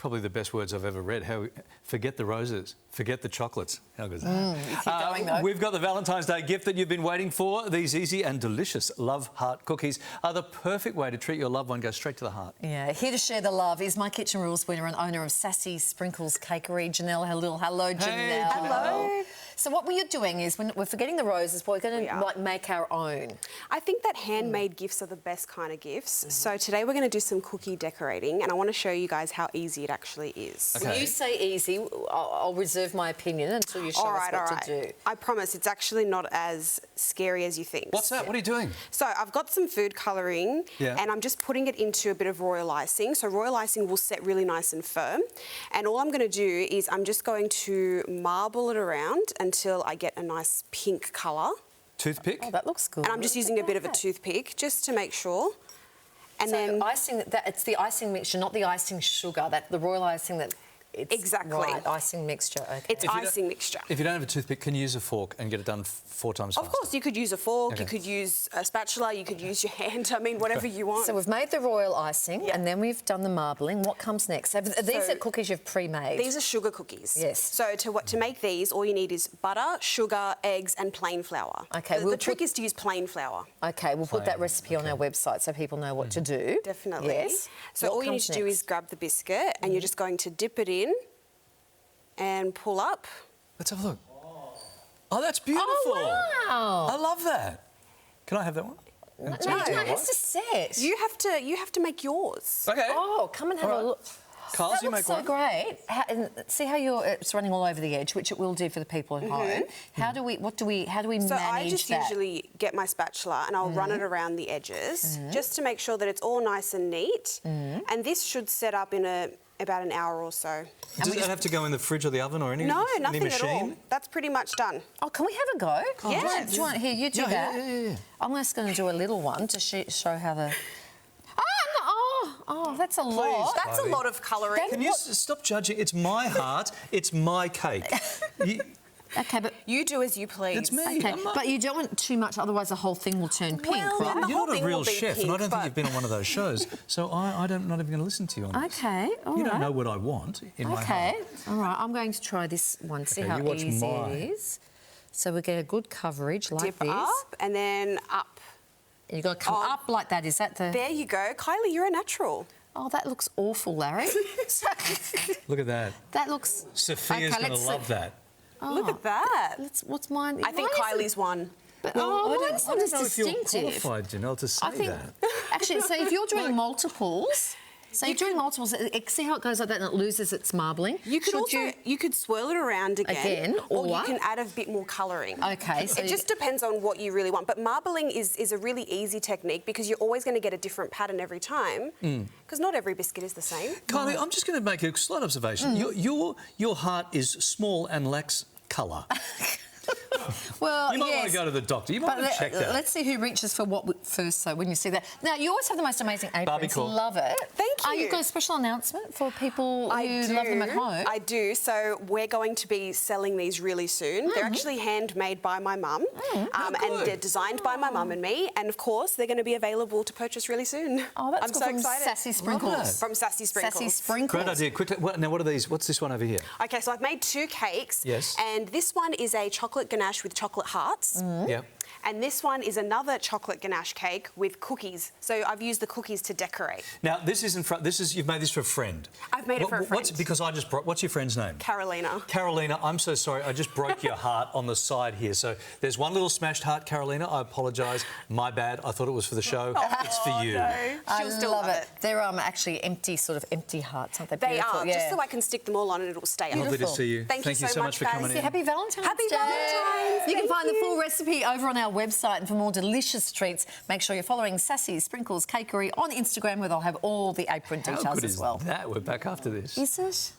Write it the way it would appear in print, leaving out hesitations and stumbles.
probably the best words I've ever read. How forget the roses, forget the chocolates. How good is that? Keep going, though. We've got the Valentine's Day gift that you've been waiting for. These easy and delicious Love Heart cookies are the perfect way to treat your loved one. Go straight to the heart. Yeah, here to share the love is My Kitchen Rules winner and owner of Sassy Sprinkles Cakery, Janelle Halil. Hello, Janelle. Hey, Janelle. Hello. So what we're doing is, when we're forgetting the roses, we're going to like make our own. I think that handmade gifts are the best kind of gifts. So today we're going to do some cookie decorating, and I want to show you guys how easy it actually is. Okay. When you say easy, I'll reserve my opinion until you show us what to do. I promise it's actually not as scary as you think. What's that? What are you doing? So I've got some food colouring, Yeah. and I'm just putting it into a bit of royal icing. So royal icing will set really nice and firm. And all I'm going to do is I'm just going to marble it around until I get a nice pink colour. Toothpick? Oh, that looks good. And I'm just using a bit of a toothpick just to make sure. And so then icing, it's the icing mixture, not the icing sugar. That the royal icing that. It's Exactly. Right, icing mixture. Okay. it's icing mixture. If you don't have a toothpick, can you use a fork and get it done 4 times faster? Of course, you could use a fork, Okay. you could use a spatula, you could use your hand. I mean, whatever you want. So we've made the royal icing, Yeah. and then we've done the marbling. What comes next? So these are cookies you've pre-made. These are sugar cookies. Yes. So to make these, all you need is butter, sugar, eggs, and plain flour. Okay, The trick is to use plain flour. Okay, we'll put that recipe on our website so people know what to do. Definitely. Yes. So all you need to do is grab the biscuit, and you're just going to dip it in and pull up. Let's have a look. Oh, that's beautiful. Oh, wow. I love that. Can I have that one? No, it has to set. You have to make yours. Okay. Oh, come and have a look. Carl, That you looks make so one. great. And see how it's running all over the edge, which it will do for the people at home. How do we So manage I just that? usually get my spatula and I'll run it around the edges just to make sure that it's all nice and neat. And this should set up in about an hour or so. Does that have to go in the fridge or the oven or any No, any nothing machine? at all. That's pretty much done. Oh, can we have a go? Yes. Do you want here? You do that. Yeah. I'm just going to do a little one to show how the. Oh, that's a lot. That's a lot of colouring. Can you stop judging? It's my heart. It's my cake. Okay, but You do as you please. It's me. okay, I'm not- but you don't want too much, otherwise the whole thing will turn pink, Well, right? the You're whole not a thing real will be chef, and I pink, don't think but- you've been on one of those shows, so I'm not even going to listen to you on this. Okay, all You right. don't know what I want in my Okay, heart. all right. I'm going to try this one. See Okay, how you watch easy mine. it is. So we get a good coverage like Dip this. up and then up. You got to come up like that. Is that the? There you go. Kylie, you're a natural. Oh, that looks awful, Larry. Look at that. That looks. Sophia's Okay, going to let's love see. that. Look at that. What's mine? I think Mine isn't- Kylie's won. But, I mine's don't not as know if you're distinctive. qualified, Janelle, to say I think that. actually, so if you're doing multiples, so you're doing multiples, see how it goes like that and it loses its marbling. You could you could swirl it around again, or you what? can add a bit more colouring. Okay, so It just depends on what you really want. But marbling is a really easy technique because you're always going to get a different pattern every time because not every biscuit is the same. Kylie, I'm just going to make a slight observation. Your heart is small and lacks colour. Well, You might yes. want to go to the doctor. You might want to check that. Let's see who reaches for what first. So when you see that, now you always have the most amazing aprons. Barbie cool. Love it. Thank you. You've got a special announcement for people who love them at home. I do. So we're going to be selling these really soon. They're actually handmade by my mum and they're designed by my mum and me. And of course, they're going to be available to purchase really soon. Oh, that's I'm good. so From excited. Sassy Sprinkles. From Sassy Sprinkles. Sassy Sprinkles. Great idea. Quickly, now what are these? What's this one over here? Okay, so I've made 2 cakes. Yes. And this one is a chocolate ganache with chocolate hearts. Yeah. And this one is another chocolate ganache cake with cookies. So I've used the cookies to decorate. Now this isn't. You've made this for a friend. I've made it for a friend. Because I just. What's your friend's name? Carolina. Carolina, I'm so sorry. I just broke your heart on the side here. So there's one little smashed heart, Carolina. I apologise. My bad. I thought it was for the show. It's for you. No. I She'll still love love it. They're actually empty, sort of empty hearts, aren't they? They Beautiful, are, yeah. just so I can stick them all on and it'll stay up. Lovely to see you. Thank you so much for guys. coming in. Happy Valentine's Happy Day. Valentine's. You can Thank find the you. full recipe over on our website, and for more delicious treats, make sure you're following Sassy Sprinkles Cakery on Instagram, where they'll have all the apron How details good as is well. that? We're back after this. Is it?